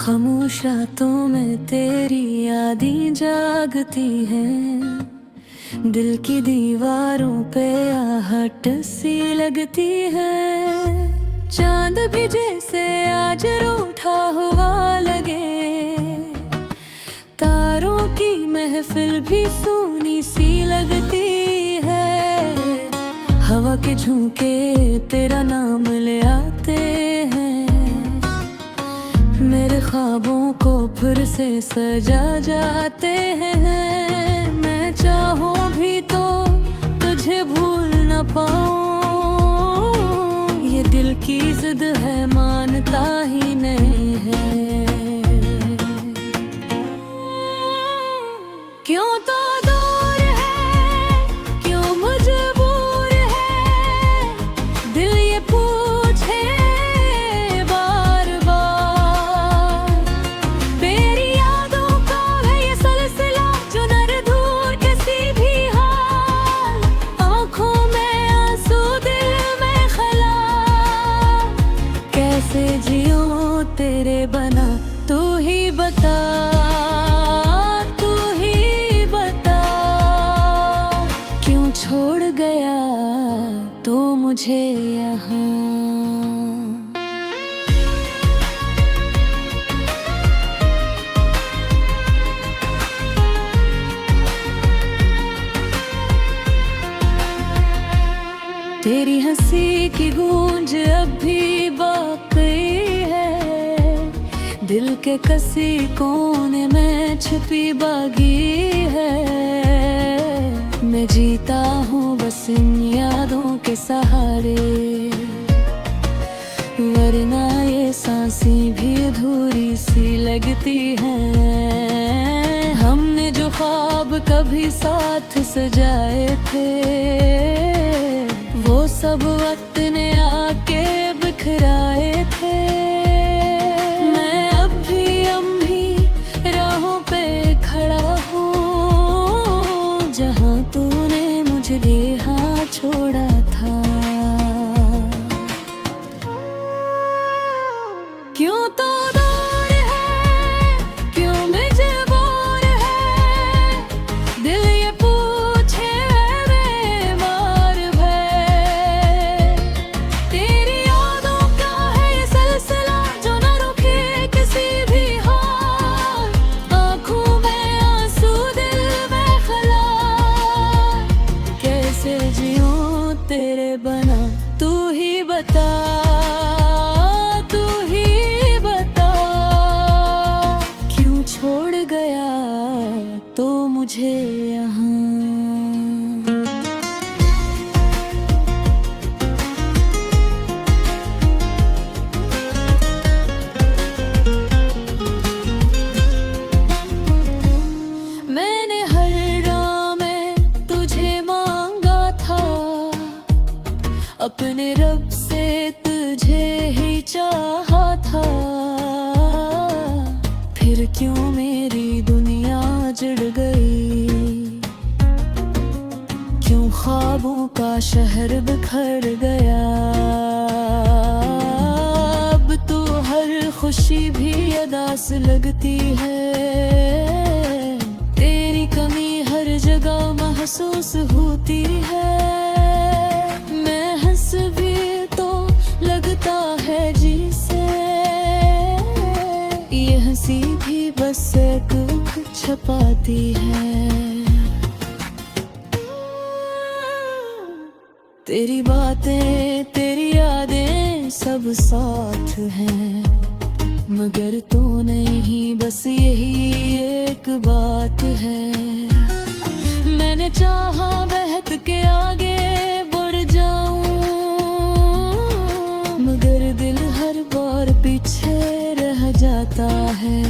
खामोश रातों में तेरी यादें जागती हैं, दिल की दीवारों पे आहट सी लगती है। चांद भी जैसे आज रूठा हुआ लगे, तारों की महफिल भी सूनी सी लगती है। हवा के झोंके तेरा नाम ले आते हैं, मेरे ख्वाबों को फिर से सजा जाते हैं। मैं चाहूं भी तो तुझे भूल न पाऊं, ये दिल की जिद है मानता ही नहीं है। क्यों तो दूर है, क्यों मजबूर है, दिल ये पूछे बार बार। तेरी यादों का है ये सिलसिला जो न दूर किसी भी हाल, आँखों में आंसू दिल में खला। कैसे जिऊं तेरे बना तू ही बता, छोड़ गया तो मुझे यहाँ। तेरी हंसी की गूंज अब भी बाकी है, दिल के कसी कोने में छिपी बागी है। मैं जीता हूँ बस इन यादों के सहारे, वरना ये सांसें भी अधूरी सी लगती हैं। हमने जो ख्वाब कभी साथ सजाए थे, वो सब वक्त ने आके बिखराए थे। मैं अब भी राहों पे खड़ा हूँ, जहाँ तूने मुझे यहाँ छोड़ा था। क्यों तो दूर है, क्यों मजबूर है, दिल ये पूछे बेमार भय। तेरी यादों का है ये सिलसिला जो न रुके किसी भी हाल, आँखों में आंसू दिल में खला। कैसे जिऊं तेरे बना तू ही बता, तू ही बता। क्यों छोड़ गया तो मुझे यहाँ। मैंने हर राह में तुझे मांगा था, अपने रब से तुझे ही चाहा था। फिर क्यों मेरी दुनिया जड़ गई, क्यों ख्वाबों का शहर बिखर गया। अब तो हर खुशी भी अदास लगती है, तेरी कमी हर जगह महसूस होती है। मैं हंस भी तो लगता है जिसे, ये हंसी भी बस एक छपाती है। तेरी बातें तेरी यादें सब साथ हैं, मगर तू नहीं बस यही एक बात है। मैंने चाहा बहक के आगे बढ़ जाऊं, मगर दिल हर बार पीछे रह जाता है।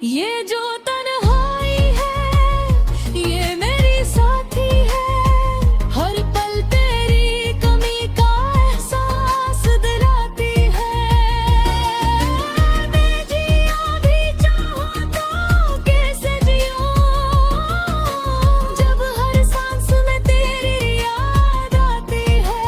ये जो तन्हाई है ये मेरी साथी है, हर पल तेरी कमी का एहसास दिलाती है। मैं जिया भी चाहूं तो कैसे जियूं, जब हर सांस में तेरी याद आती है।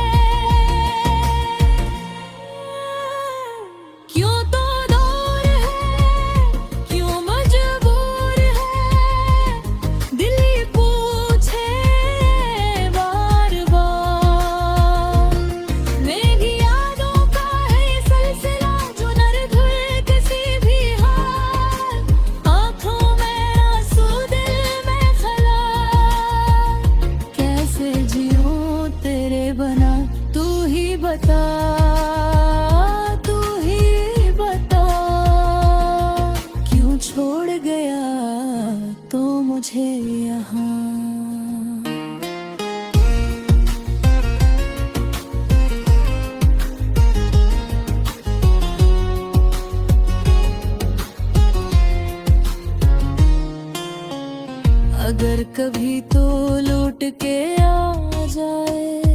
तुझे यहाँ। अगर कभी तो लौट के आ जाए,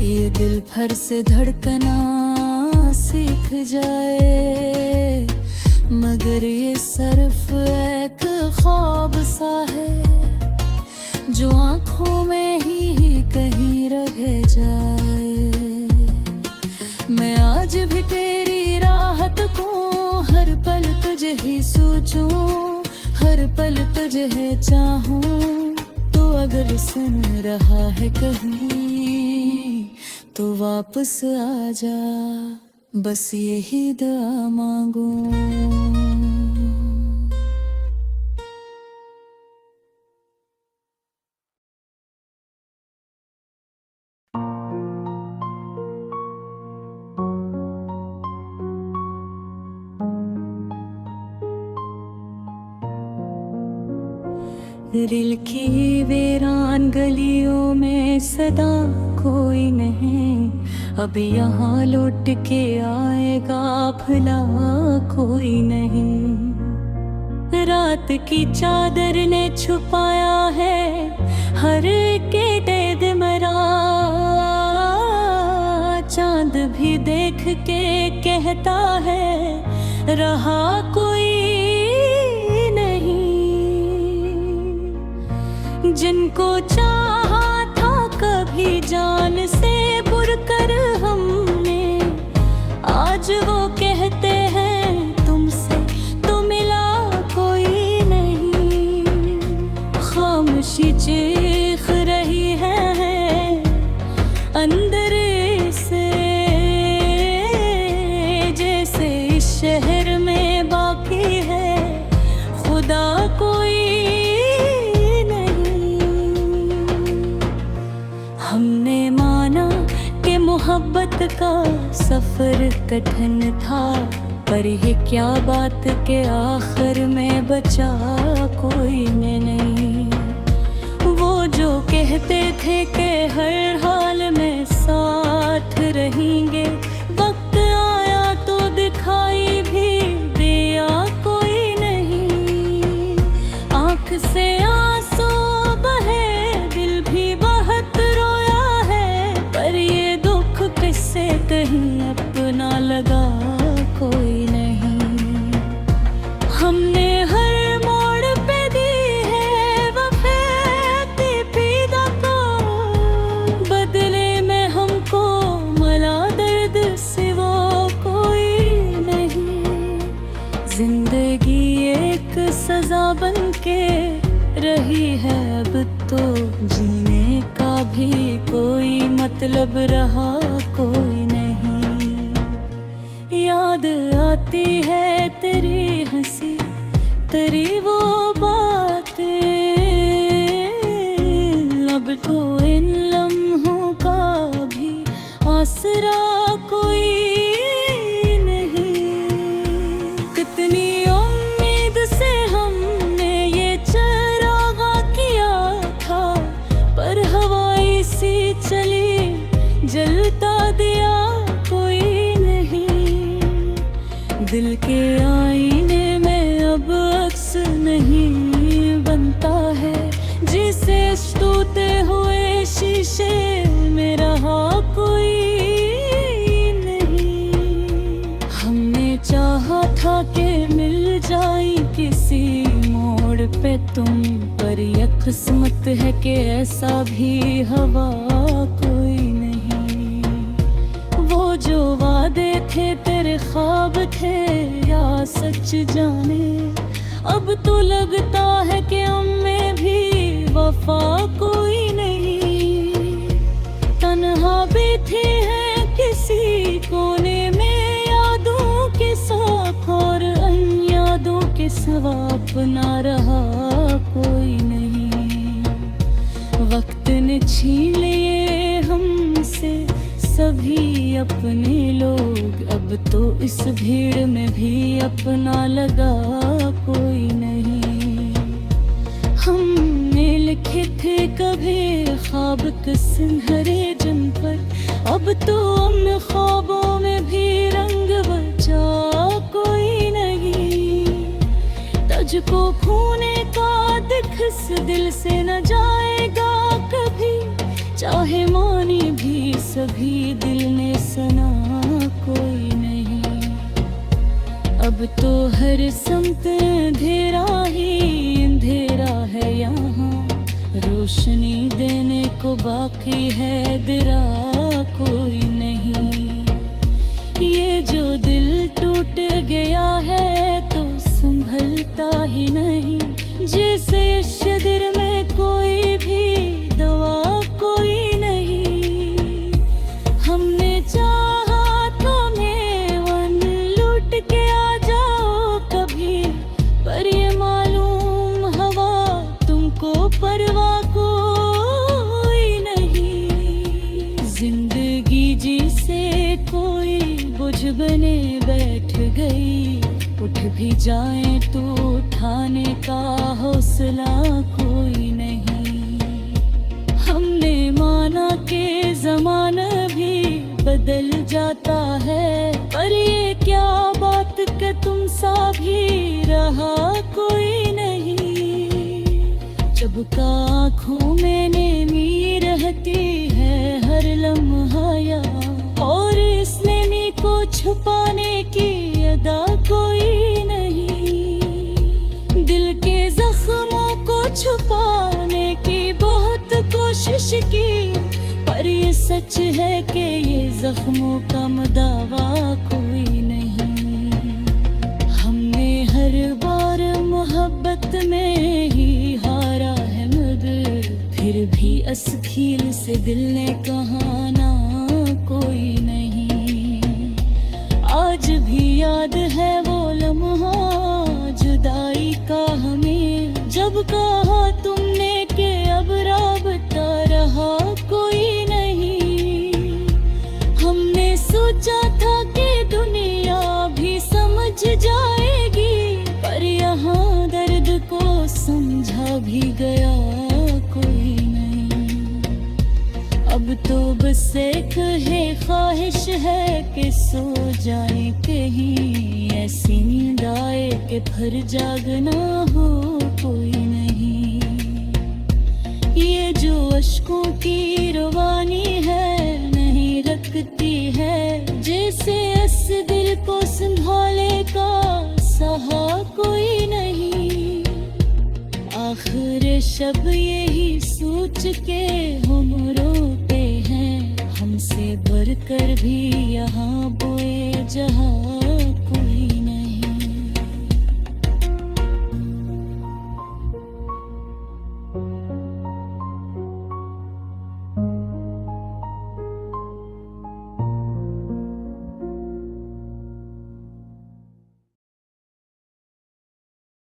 ये दिल भर से धड़कना सीख जाए, मगर ये सिर्फ एक ख्वाब सा है जो आँखों में ही कहीं रह जाए। मैं आज भी तेरी राहत को हर पल तुझे ही सोचूं, हर पल तुझे चाहूं। तो अगर सुन रहा है कहीं तो वापस आ जा, बस यही दुआ मांगूं। दिल की वीरान गलियों में सदा कोई नहीं, अब यहाँ लौट के आएगा भला कोई नहीं। रात की चादर ने छुपाया है हर के डेद मरा, चांद भी देख के कहता है रहा कोई नहीं। जिनको चाहा था कभी जान से बुरकर हमने, आज वो कहते हैं तुमसे तो मिला कोई नहीं। खामोशी चीख रही है अंदर से, जैसे इस शहर में बाकी है खुदा कोई। हमने माना कि मोहब्बत का सफर कठिन था, पर ये क्या बात के आखिर में बचा कोई नहीं। वो जो कहते थे कि हर हाल में साथ रहेंगे, वक्त आया तो दिखाई भी दिया कोई नहीं। आँख से आंसू बहे दिल भी बहुत रोया है, पर ये दुख किससे कहीं अपना लगा कोई नहीं। हमने हर मोड़ पे दी है वफाती पीदा को, बदले में हमको मला दर्द सिवा कोई नहीं। जिंदगी एक सजा बन के रही है अब तो, जीने का भी कोई मतलब रहा कोई नहीं। याद आती है तेरी हंसी, तेरी वो बातें, अब तो इन लम्हों का भी आसरा कोई नहीं। कितनी उम्मीद से हमने ये चरागा किया था, पर हवाई सी चली जलता दिया कोई नहीं। दिल के आईने में अब अक्स नहीं बनता है, जिसे टूटे हुए शीशे में रहा कोई नहीं। हमने चाहा था कि मिल जाए किसी मोड़ पे तुम, पर ये किस्मत है कि ऐसा भी हवा कोई नहीं। वो जो वादे थे तेरे ख्वाब थे या सच जाने, अब तो लगता है कि हमें भी वफा कोई नहीं। तन्हा बैठे हैं किसी कोने में यादों के साथ, और अन यादों के सिवा अपना रहा कोई नहीं। वक्त ने छीन लिए हमसे सभी अपने लोग, अब तो इस भीड़ में भी अपना लगा कोई नहीं। देखे थे कभी ख्वाब के सुनहरे जिन पर, अब तो उन ख्वाबों में भी रंग बचा कोई नहीं। तुझको खोने का दिख इस दिल से न जाएगा कभी, चाहे मानी भी सभी दिल ने सना कोई नहीं। अब तो हर समत अंधेरा ही अंधेरा है यहाँ, रोशनी देने को बाकी है दिरा कोई नहीं। ये जो दिल टूट गया है तो संभलता ही नहीं, जैसे इस दिल में कोई भी दवा कोई नहीं। हमने चाहा तुम्हें वन लूट के आ जाओ कभी, पर ये मालूम हवा तुमको परवाह कोई नहीं। जिंदगी जी से कोई बुझ बने बैठ गई, उठ भी जाए तो उठाने का हौसला कोई नहीं। हमने माना कि ज़माना भी बदल जाता है, पर ये क्या बात कि तुम सा भी रहा कोई नहीं। जब का आँखों में नेमी रहती है हर लम्हा याद, और इस नेमी को छुपाने की अदा कोई नहीं। दिल के जख्मों को छुपाने की बहुत कोशिश की, पर ये सच है कि ये जख्मों का दावा कोई नहीं। हमने हर बार मोहब्बत में ही हारा है मगर, फिर भी असखील से दिल ने कहा ना कोई नहीं। आज भी याद है वो लम्हा जुदाई का हमें, जब कहा तुमने कि अब राबता रहा कोई नहीं। हमने सोचा था कि दुनिया भी समझ जाएगी, पर यहाँ दर्द को समझा भी गया कोई नहीं। अब तो बस एक है ख्वाहिश है कि सो जाए कहीं, ऐसी नींद आए कि फिर जागना हो कोई नहीं। ये जो अश्कों की रवानी है नहीं रखती है, जैसे इस दिल को संभाले का सहा कोई नहीं। आखिर शब यही सोच के हम रोते हैं, हमसे बढ़कर भी यहाँ बोए जहाँ